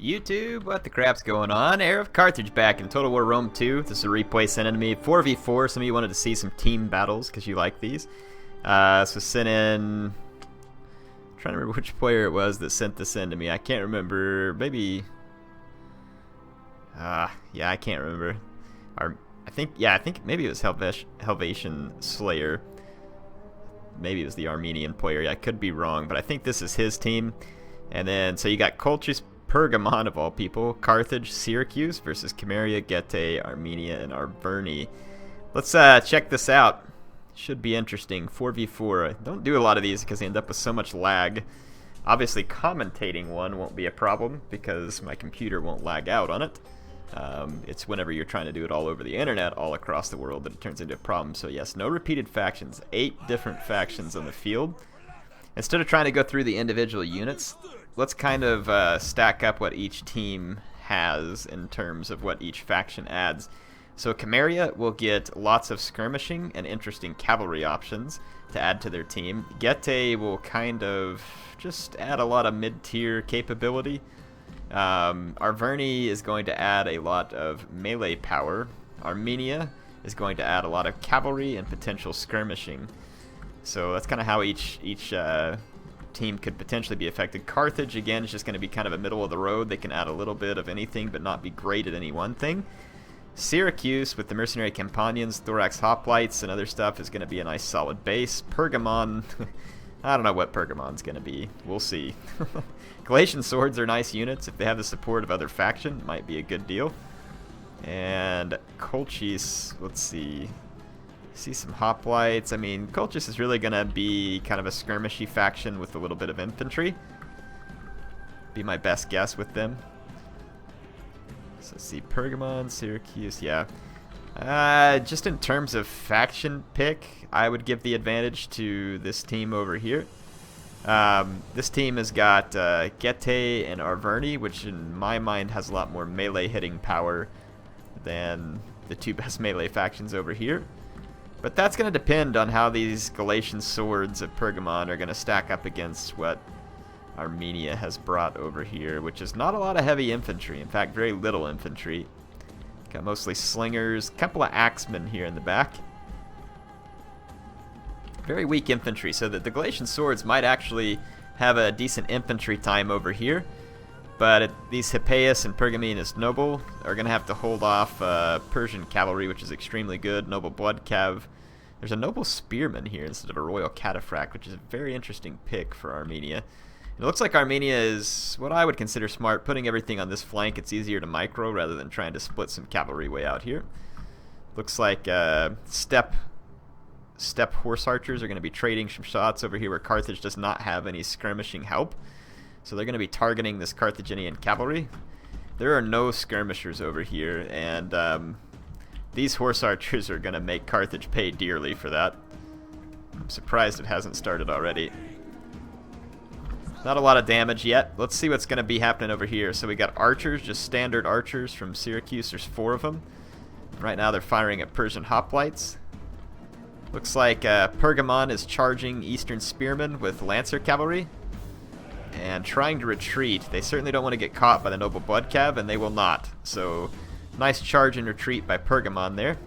YouTube, what the crap's going on? HeirofCarthage back in Total War Rome 2. This is a replay sent in to me. 4v4. Some of you wanted to see some team battles because you like these. So sent in... I'm trying to remember which player it was that sent this in to me. I can't remember. Maybe... yeah, I can't remember. I think maybe it was Helvetian Slayer. Maybe it was the Armenian player. Yeah, I could be wrong, but I think this is his team. And then, so you got Colchis, Pergamon of all people, Carthage, Syracuse versus Camarria, Getae, Armenia, and Arverni. Let's check this out. Should be interesting. 4v4. I don't do a lot of these because they end up with so much lag. Obviously, commentating one won't be a problem because my computer won't lag out on it. It's whenever you're trying to do it all over the internet, all across the world, that it turns into a problem. So yes, no repeated factions. 8 different factions on the field. Instead of trying to go through the individual units, let's kind of stack up what each team has in terms of what each faction adds. So Camarria will get lots of skirmishing and interesting cavalry options to add to their team. Getae will kind of just add a lot of mid-tier capability. Arverni is going to add a lot of melee power. Armenia is going to add a lot of cavalry and potential skirmishing. So that's kind of how each team could potentially be affected. Carthage, again, is just going to be kind of a middle of the road. They can add a little bit of anything but not be great at any one thing. Syracuse, with the mercenary companions, thorax hoplites, and other stuff, is going to be a nice solid base. Pergamon, I don't know what Pergamon's going to be. We'll see. Galatian swords are nice units. If they have the support of other faction, might be a good deal. And Colchis, let's see. See some hoplites. I mean, Colchis is really going to be kind of a skirmishy faction with a little bit of infantry. Be my best guess with them. So let's see, Pergamon, Syracuse, yeah. Just in terms of faction pick, I would give the advantage to this team over here. This team has got Getae and Arverni, which in my mind has a lot more melee hitting power than the two best melee factions over here. But that's going to depend on how these Galatian swords of Pergamon are going to stack up against what Armenia has brought over here, which is not a lot of heavy infantry. In fact, very little infantry. Got mostly slingers, a couple of axemen here in the back. Very weak infantry, so that the Galatian swords might actually have a decent infantry time over here. But these Hippeus and Pergamenus Noble are going to have to hold off Persian cavalry, which is extremely good. Noble Blood Cav. There's a Noble Spearman here instead of a Royal Cataphract, which is a very interesting pick for Armenia. It looks like Armenia is what I would consider smart, putting everything on this flank. It's easier to micro rather than trying to split some cavalry way out here. Looks like steppe horse archers are going to be trading some shots over here where Carthage does not have any skirmishing help. So they're going to be targeting this Carthaginian cavalry. There are no skirmishers over here, and these horse archers are going to make Carthage pay dearly for that. I'm surprised it hasn't started already. Not a lot of damage yet. Let's see what's going to be happening over here. So we got archers, just standard archers from Syracuse. There's 4 of them. Right now they're firing at Persian hoplites. Looks like Pergamon is charging Eastern Spearmen with Lancer Cavalry and trying to retreat. They certainly don't want to get caught by the Noble Blood Cav, and they will not. So, nice charge and retreat by Pergamon there.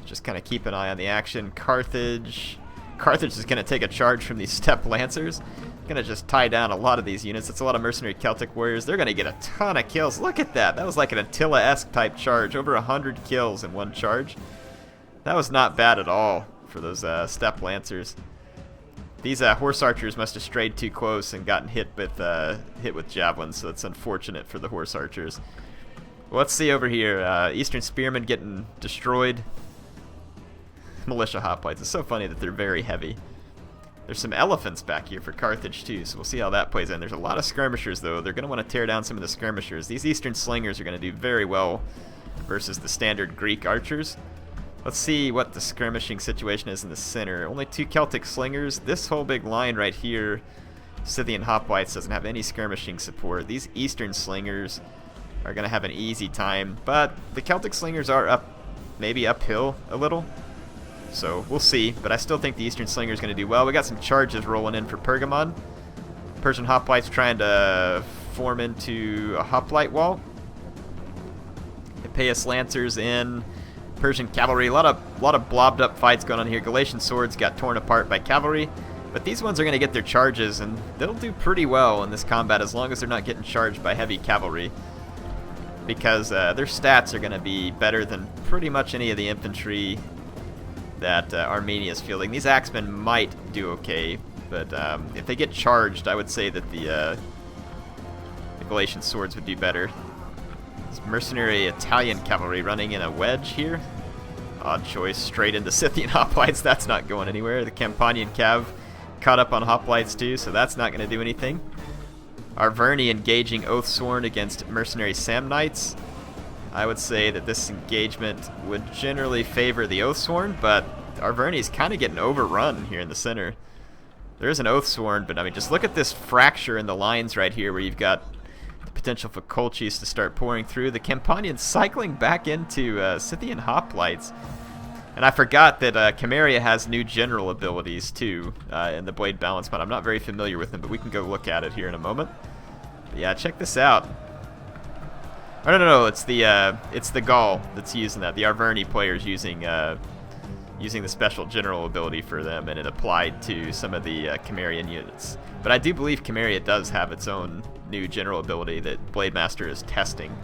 Just kind of keep an eye on the action. Carthage is going to take a charge from these Steppe Lancers. Going to just tie down a lot of these units. It's a lot of mercenary Celtic warriors. They're going to get a ton of kills. Look at that. That was like an Attila-esque type charge. Over 100 kills in one charge. That was not bad at all for those Steppe Lancers. These horse archers must have strayed too close and gotten hit with javelins, so it's unfortunate for the horse archers. Well, let's see over here. Eastern Spearmen getting destroyed. Militia hoplites. It's so funny that they're very heavy. There's some elephants back here for Carthage too, so we'll see how that plays in. There's a lot of skirmishers though. They're going to want to tear down some of the skirmishers. These Eastern Slingers are going to do very well versus the standard Greek archers. Let's see what the skirmishing situation is in the center. Only 2 Celtic slingers. This whole big line right here, Scythian hoplites, doesn't have any skirmishing support. These Eastern slingers are going to have an easy time, but the Celtic slingers are maybe uphill a little. So we'll see, but I still think the Eastern Slinger is going to do well. We got some charges rolling in for Pergamon. Persian hoplites trying to form into a hoplite wall. Epeius Lancers in, Persian cavalry. A lot of blobbed up fights going on here. Galatian swords got torn apart by cavalry, but these ones are going to get their charges, and they'll do pretty well in this combat as long as they're not getting charged by heavy cavalry, because their stats are going to be better than pretty much any of the infantry that Armenia is fielding. These axemen might do okay, but if they get charged, I would say that the Galatian swords would do better. This mercenary Italian cavalry running in a wedge here. Odd choice, straight into Scythian hoplites. That's not going anywhere. The Campanian cav caught up on hoplites too, so that's not going to do anything. Arverni engaging Oathsworn against mercenary Samnites. I would say that this engagement would generally favor the Oathsworn, but Arverni's kind of getting overrun here in the center. There is an Oathsworn, but I mean, just look at this fracture in the lines right here where you've got the potential for Colchis to start pouring through. The Campanians cycling back into Scythian hoplites. And I forgot that Chimeria has new general abilities too in the Blade Balance mod. I'm not very familiar with them, but we can go look at it here in a moment. But yeah, check this out. Oh, no, it's the Gaul that's using that. The Arverni player's using the special general ability for them, and it applied to some of the Chimerian units. But I do believe Chimeria does have its own new general ability that Blade Master is testing.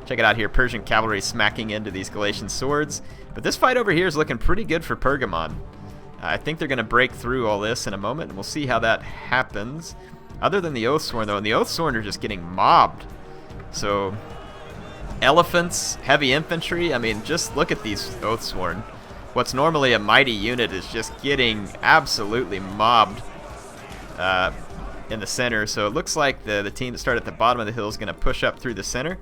Check it out here, Persian cavalry smacking into these Galatian swords. But this fight over here is looking pretty good for Pergamon. I think they're going to break through all this in a moment, and we'll see how that happens. Other than the Oathsworn, though, and the Oathsworn are just getting mobbed. So, elephants, heavy infantry, I mean, just look at these Oathsworn. What's normally a mighty unit is just getting absolutely mobbed in the center. So it looks like the team that started at the bottom of the hill is going to push up through the center.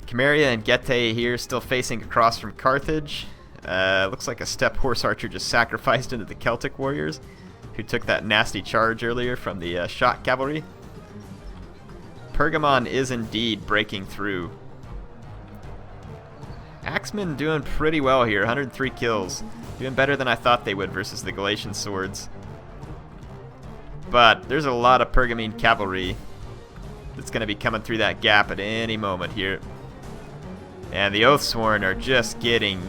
Chimeria and Getae here still facing across from Carthage. Looks like a steppe horse archer just sacrificed into the Celtic warriors, who took that nasty charge earlier from the shot cavalry. Pergamon is indeed breaking through. Axemen doing pretty well here, 103 kills. Doing better than I thought they would versus the Galatian swords. But there's a lot of Pergamene cavalry that's going to be coming through that gap at any moment here. And the Oathsworn are just getting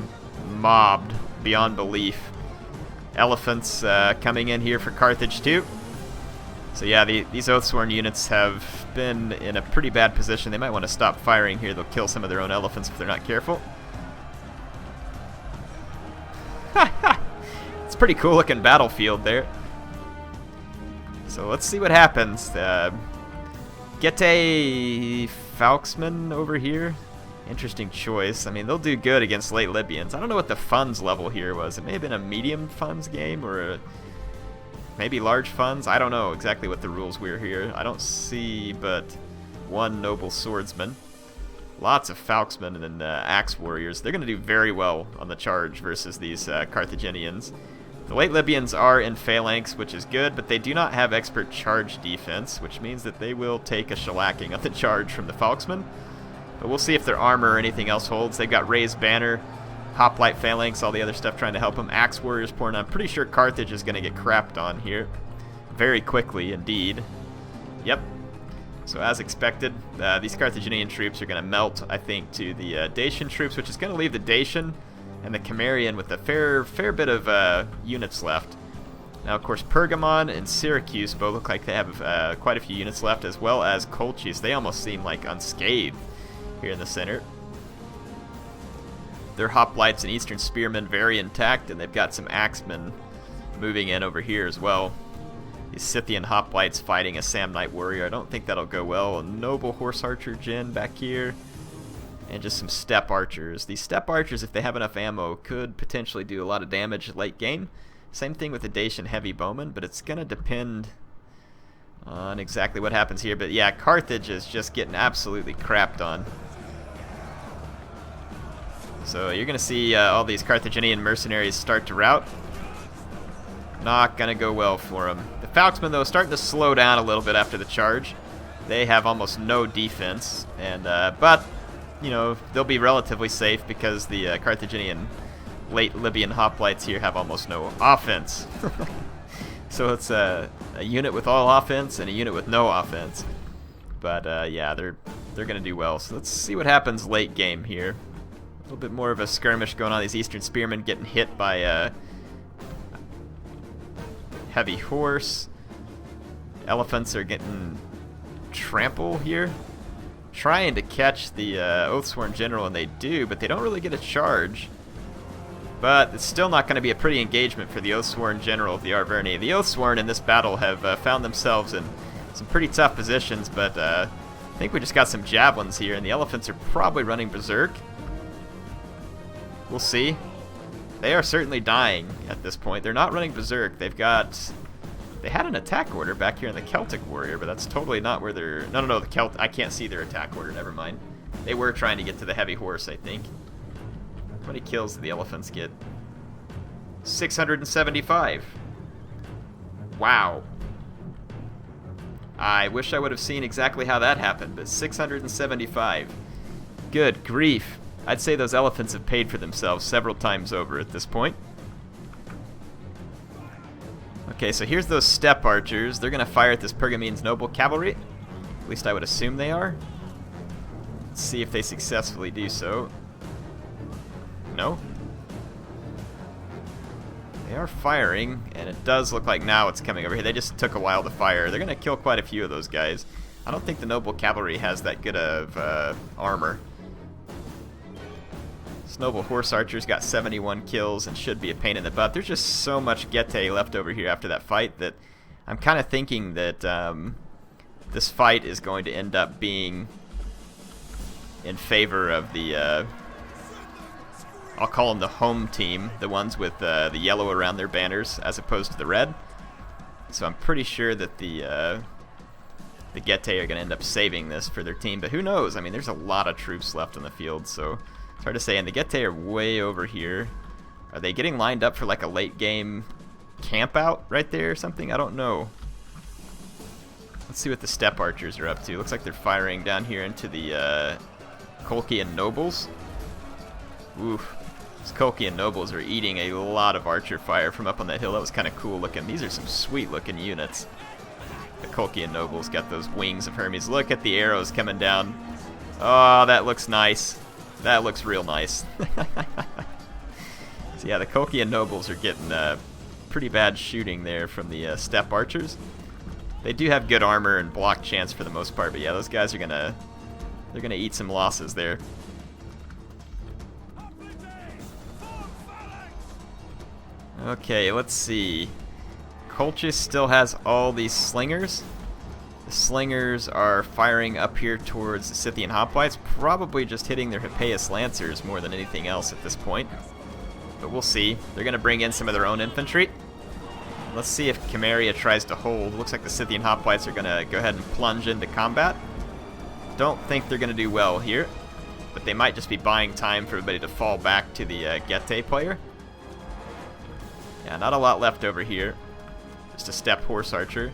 mobbed beyond belief. Elephants coming in here for Carthage too. So yeah, these Oathsworn units have been in a pretty bad position. They might want to stop firing here. They'll kill some of their own elephants if they're not careful. It's a pretty cool looking battlefield there. So let's see what happens. Getae Falksman over here. Interesting choice. I mean, they'll do good against late Libyans. I don't know what the funds level here was. It may have been a medium funds game or maybe large funds. I don't know exactly what the rules were here. I don't see but one noble swordsman. Lots of Falksmen and then axe warriors. They're going to do very well on the charge versus these Carthaginians. The late Libyans are in phalanx, which is good, but they do not have expert charge defense, which means that they will take a shellacking on the charge from the Falksmen. But we'll see if their armor or anything else holds. They've got raised banner, hoplite phalanx, all the other stuff trying to help them. Axe warriors pouring on. I'm pretty sure Carthage is going to get crapped on here. Very quickly indeed. Yep. So as expected, these Carthaginian troops are going to melt, I think, to the Dacian troops, which is going to leave the Dacian and the Cimmerian with a fair bit of units left. Now, of course, Pergamon and Syracuse both look like they have quite a few units left, as well as Colchis. They almost seem like unscathed here in the center. Their hoplites and eastern spearmen very intact, and they've got some axemen moving in over here as well. These Scythian hoplites fighting a Samnite warrior. I don't think that'll go well. A noble horse archer Jin back here. And just some steppe archers. These steppe archers, if they have enough ammo, could potentially do a lot of damage late game. Same thing with the Dacian heavy bowmen, but it's going to depend on exactly what happens here. But yeah, Carthage is just getting absolutely crapped on. So you're going to see all these Carthaginian mercenaries start to rout. Not going to go well for them. The Falksmen, though, starting to slow down a little bit after the charge. They have almost no defense, and but you know, they'll be relatively safe because the Carthaginian late Libyan hoplites here have almost no offense. So it's a unit with all offense and a unit with no offense. But yeah, they're going to do well. So let's see what happens late game here. A little bit more of a skirmish going on. These Eastern Spearmen getting hit by a heavy horse. Elephants are getting trample here. Trying to catch the Oathsworn General, and they do, but they don't really get a charge. But it's still not going to be a pretty engagement for the Oathsworn General of the Arverni. The Oathsworn in this battle have found themselves in some pretty tough positions, but I think we just got some javelins here, and the elephants are probably running berserk. We'll see. They are certainly dying at this point. They're not running berserk. They had an attack order back here in the Celtic Warrior, but that's totally not where they're... No, the I can't see their attack order, never mind. They were trying to get to the heavy horse, I think. How many kills did the elephants get? 675. Wow. I wish I would have seen exactly how that happened, but 675. Good grief. I'd say those elephants have paid for themselves several times over at this point. Okay, so here's those steppe archers. They're going to fire at this Pergamene's noble cavalry. At least I would assume they are. Let's see if they successfully do so. No. They are firing, and it does look like now it's coming over here. They just took a while to fire. They're going to kill quite a few of those guys. I don't think the noble cavalry has that good of armor. This noble horse archer's got 71 kills and should be a pain in the butt. There's just so much Getae left over here after that fight that I'm kind of thinking that this fight is going to end up being in favor of the... I'll call them the home team, the ones with the yellow around their banners, as opposed to the red. So I'm pretty sure that the Getae are going to end up saving this for their team, but who knows? I mean, there's a lot of troops left on the field, so it's hard to say. And the Getae are way over here. Are they getting lined up for like a late game camp out right there or something? I don't know. Let's see what the steppe archers are up to. Looks like they're firing down here into the Colchian nobles. Oof. These Colchian nobles are eating a lot of archer fire from up on that hill. That was kind of cool looking. These are some sweet looking units. The Colchian nobles got those wings of Hermes. Look at the arrows coming down. Oh, that looks nice. That looks real nice. So yeah, the Colchian nobles are getting pretty bad shooting there from the steppe archers. They do have good armor and block chance for the most part, but yeah, those guys are they're gonna eat some losses there. Okay, let's see. Colchis still has all these slingers. The slingers are firing up here towards the Scythian hoplites, probably just hitting their Hippeus lancers more than anything else at this point. But we'll see. They're going to bring in some of their own infantry. Let's see if Chimeria tries to hold. Looks like the Scythian hoplites are going to go ahead and plunge into combat. Don't think they're going to do well here, but they might just be buying time for everybody to fall back to the Getae player. Yeah, not a lot left over here. Just a steppe horse archer.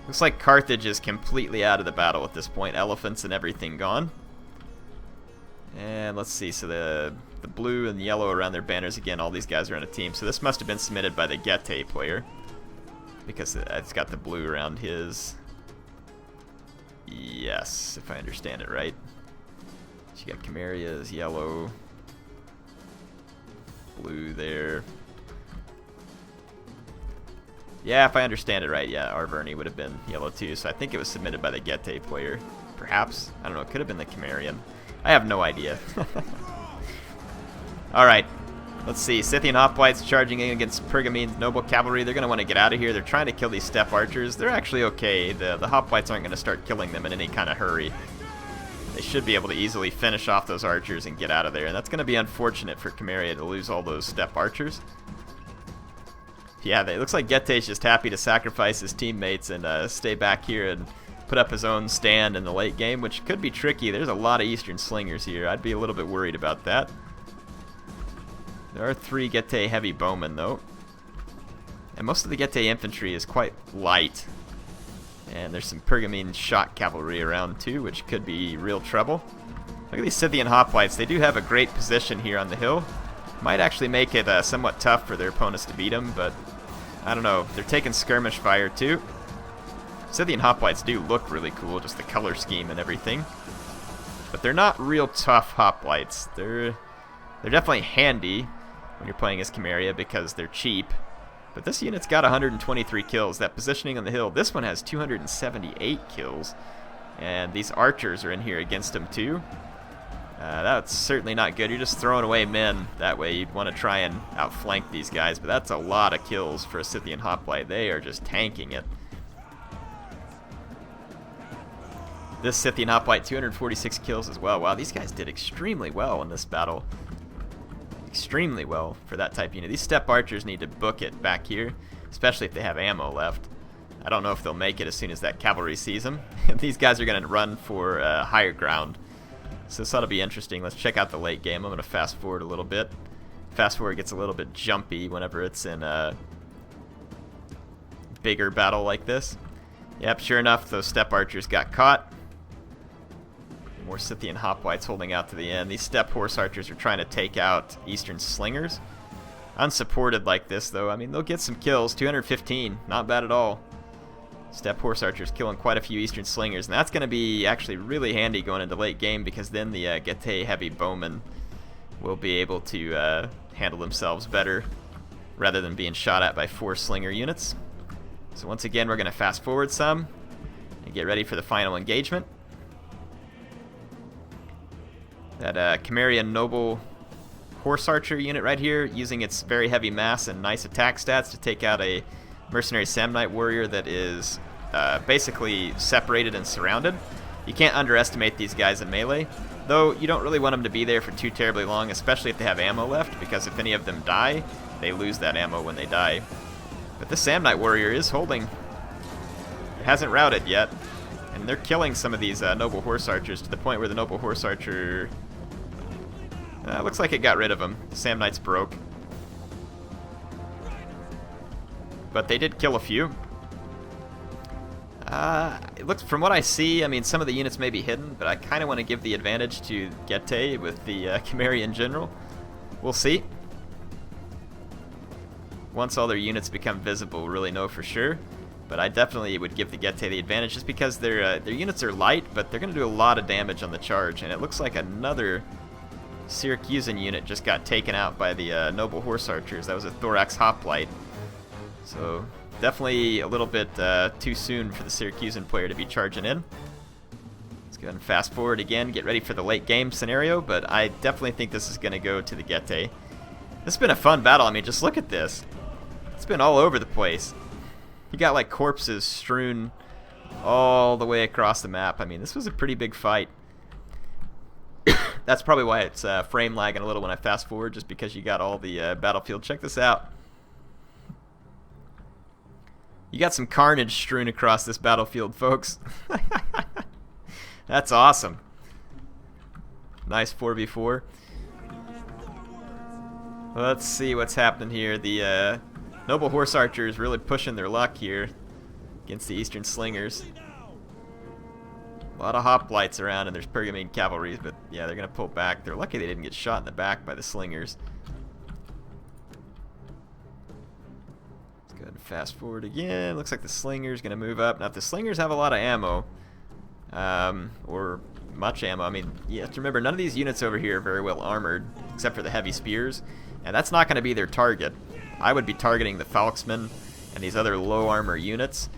Looks like Carthage is completely out of the battle at this point. Elephants and everything gone. And let's see, so the blue and yellow around their banners, again, all these guys are on a team. So this must have been submitted by the Getae player, because it's got the blue around his. Yes, if I understand it right. So you got Chimeria's yellow, blue there. Yeah, if I understand it right, yeah, Arverni would have been yellow too, so I think it was submitted by the Getae player. Perhaps? I don't know, it could have been the Chimerian. I have no idea. Alright, let's see. Scythian hoplites charging in against Pergamene's noble cavalry. They're going to want to get out of here. They're trying to kill these steppe archers. They're actually okay. The hoplites aren't going to start killing them in any kind of hurry. They should be able to easily finish off those archers and get out of there. And that's going to be unfortunate for Chimeria to lose all those steppe archers. Yeah, it looks like Getae's just happy to sacrifice his teammates and stay back here and put up his own stand in the late game, which could be tricky. There's a lot of Eastern slingers here. I'd be a little bit worried about that. There are 3 Getae heavy bowmen, though. And most of the Getae infantry is quite light. And there's some Pergamene shot cavalry around, too, which could be real trouble. Look at these Scythian hoplites. They do have a great position here on the hill. Might actually make it somewhat tough for their opponents to beat them, but I don't know. They're taking skirmish fire too. Scythian hoplites do look really cool, just the color scheme and everything. But they're not real tough hoplites. They're definitely handy when you're playing as Chimeria because they're cheap. But this unit's got 123 kills. That positioning on the hill, this one has 278 kills. And these archers are in here against them too. That's certainly not good. You're just throwing away men. That way you'd want to try and outflank these guys. But that's a lot of kills for a Scythian hoplite. They are just tanking it. This Scythian hoplite, 246 kills as well. Wow, these guys did extremely well in this battle. Extremely well for that type unit. These steppe archers need to book it back here, especially if they have ammo left. I don't know if they'll make it as soon as that cavalry sees them. These guys are going to run for higher ground. So this ought to be interesting. Let's check out the late game. I'm going to fast forward a little bit. Fast forward gets a little bit jumpy whenever it's in a bigger battle like this. Yep, sure enough, those steppe archers got caught. More Scythian hoplites holding out to the end. These steppe horse archers are trying to take out eastern slingers. Unsupported like this, though, I mean, they'll get some kills. 215, not bad at all. Steppe horse archers killing quite a few eastern slingers, and that's going to be actually really handy going into late game because then the Getae heavy bowmen will be able to handle themselves better rather than being shot at by 4 slinger units. So once again, we're going to fast forward some and get ready for the final engagement. That Chimerian noble horse archer unit right here, using its very heavy mass and nice attack stats to take out a mercenary Samnite warrior that is basically separated and surrounded. You can't underestimate these guys in melee, though you don't really want them to be there for too terribly long, especially if they have ammo left, because if any of them die, they lose that ammo when they die. But this Samnite warrior is holding. It hasn't routed yet, and they're killing some of these noble horse archers to the point where the noble horse archer looks like it got rid of him. The Samnites broke. But they did kill a few. It looks, from what I see, I mean, some of the units may be hidden, but I kind of want to give the advantage to Getae with the Chimerian general. We'll see. Once all their units become visible, we'll really know for sure. But I definitely would give the Getae the advantage just because their units are light, but they're going to do a lot of damage on the charge. And it looks like another Syracusan unit just got taken out by the noble horse archers. That was a thorax hoplite. So definitely a little bit too soon for the Syracusan player to be charging in. Let's go ahead and fast forward again, get ready for the late game scenario, but I definitely think this is going to go to the Getae. This has been a fun battle. I mean, just look at this. It's been all over the place. You got like corpses strewn all the way across the map. I mean, this was a pretty big fight. That's probably why it's frame lagging a little when I fast forward, just because you got all the battlefield. Check this out. You got some carnage strewn across this battlefield, folks. That's awesome. Nice 4v4. Let's see what's happening here. The noble horse archers really pushing their luck here against the eastern slingers. A lot of hoplites around, and there's Pergamene cavalry, but yeah, they're going to pull back. They're lucky they didn't get shot in the back by the slingers. Let's go ahead and fast forward again. Looks like the slinger's going to move up. Now, if the slingers have a lot of ammo, or much ammo, I mean, you have to remember, none of these units over here are very well armored, except for the heavy spears, and that's not going to be their target. I would be targeting the Falxmen and these other low armor units.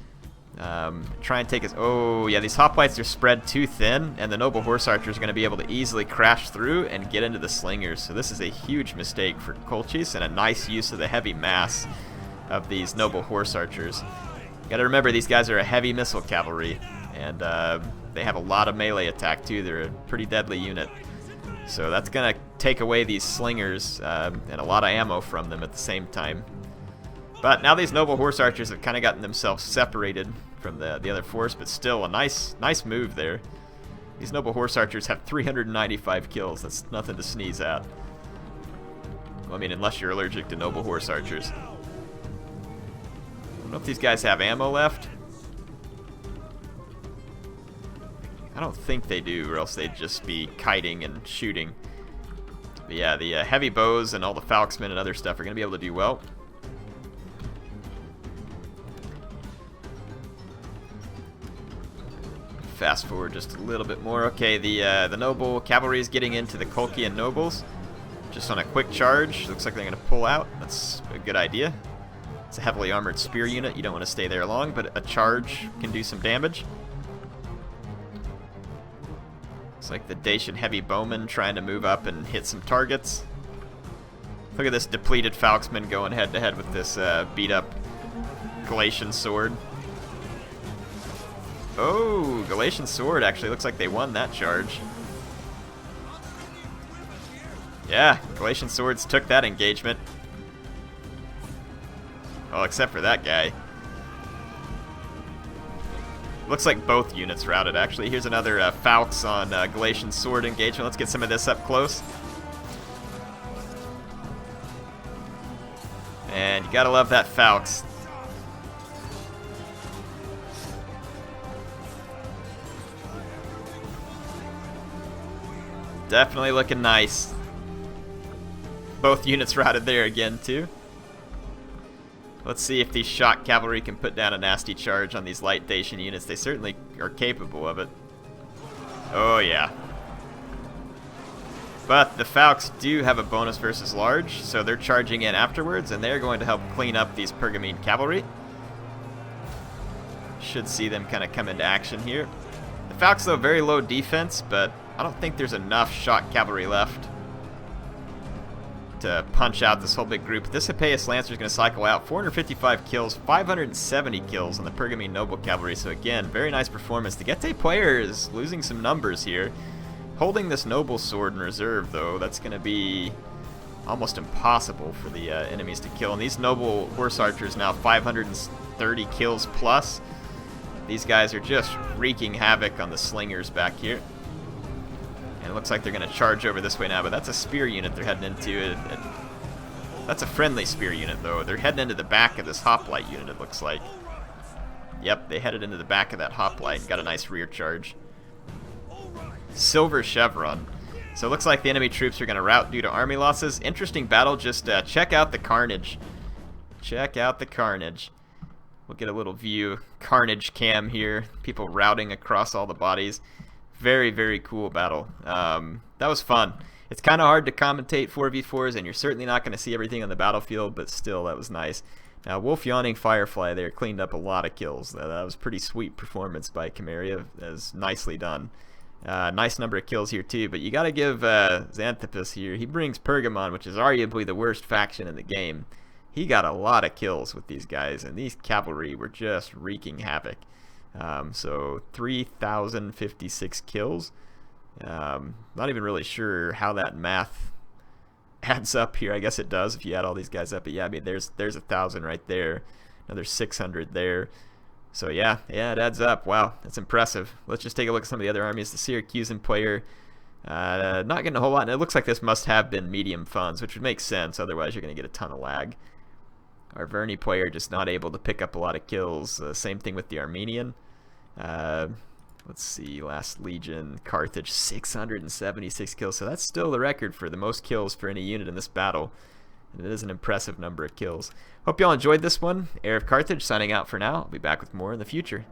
Try and take us. Oh, yeah, these hoplites are spread too thin, and the noble horse archers are going to be able to easily crash through and get into the slingers. So this is a huge mistake for Colchis, and a nice use of the heavy mass of these noble horse archers. You got to remember, these guys are a heavy missile cavalry, and they have a lot of melee attack too. They're a pretty deadly unit. So that's going to take away these slingers and a lot of ammo from them at the same time. But now these noble horse archers have kind of gotten themselves separated from the other force, but still a nice move there. These noble horse archers have 395 kills. That's nothing to sneeze at. Well, I mean, unless you're allergic to noble horse archers. I don't know if these guys have ammo left. I don't think they do, or else they'd just be kiting and shooting. But yeah, the heavy bows and all the Falxmen and other stuff are going to be able to do well. fast forward just a little bit more. Okay, the noble cavalry is getting into the Colchian nobles. Just on a quick charge. Looks like they're going to pull out. That's a good idea. It's a heavily armored spear unit. You don't want to stay there long, but a charge can do some damage. It's like the Dacian heavy bowman trying to move up and hit some targets. Look at this depleted Falxman going head to head with this beat up Galatian sword. Oh, Galatian sword actually looks like they won that charge. Yeah, Galatian swords took that engagement. Well, except for that guy. Looks like both units routed, actually. Here's another Falx on Galatian sword engagement. Let's get some of this up close. And you gotta love that Falx. Definitely looking nice. Both units routed there again, too. Let's see if these shock cavalry can put down a nasty charge on these light Dacian units. They certainly are capable of it. Oh, yeah. But the Falx do have a bonus versus large, so they're charging in afterwards, and they're going to help clean up these Pergamene cavalry. Should see them kind of come into action here. The Falx, though, very low defense, but I don't think there's enough shock cavalry left to punch out this whole big group. This Hippeus Lancer is going to cycle out. 455 kills, 570 kills on the Pergamene Noble Cavalry. So again, very nice performance. The Getae player is losing some numbers here. Holding this Noble Sword in reserve, though, that's going to be almost impossible for the enemies to kill. And these Noble Horse Archers now 530 kills plus. These guys are just wreaking havoc on the Slingers back here. And it looks like they're going to charge over this way now, but that's a spear unit they're heading into. That's a friendly spear unit, though. They're heading into the back of this hoplite unit, it looks like. Yep, they headed into the back of that hoplite and got a nice rear charge. Silver Chevron. So it looks like the enemy troops are going to rout due to army losses. Interesting battle. Just check out the Carnage. Check out the Carnage. We'll get a little view. Carnage cam here. People routing across all the bodies. Very, very cool battle. That was fun. It's kind of hard to commentate 4v4s, and you're certainly not going to see everything on the battlefield, but still, that was nice. Wolf Yawning Firefly there cleaned up a lot of kills. That was pretty sweet performance by Chimeria. That was nicely done. Nice number of kills here, too, but you got to give Xanthippus here. He brings Pergamon, which is arguably the worst faction in the game. He got a lot of kills with these guys, and these cavalry were just wreaking havoc. So 3,056 kills. Not even really sure how that math adds up here. I guess it does if you add all these guys up. But yeah, I mean, there's 1,000 right there. Another 600 there. So yeah, it adds up. Wow, that's impressive. Let's just take a look at some of the other armies. The Syracusan player, not getting a whole lot. And it looks like this must have been medium funds, which would make sense. Otherwise, you're going to get a ton of lag. Our Verni player just not able to pick up a lot of kills. Same thing with the Armenian. Let's see, last Legion, Carthage, 676 kills. So that's still the record for the most kills for any unit in this battle. And it is an impressive number of kills. Hope y'all enjoyed this one. HeirofCarthage signing out for now. I'll be back with more in the future.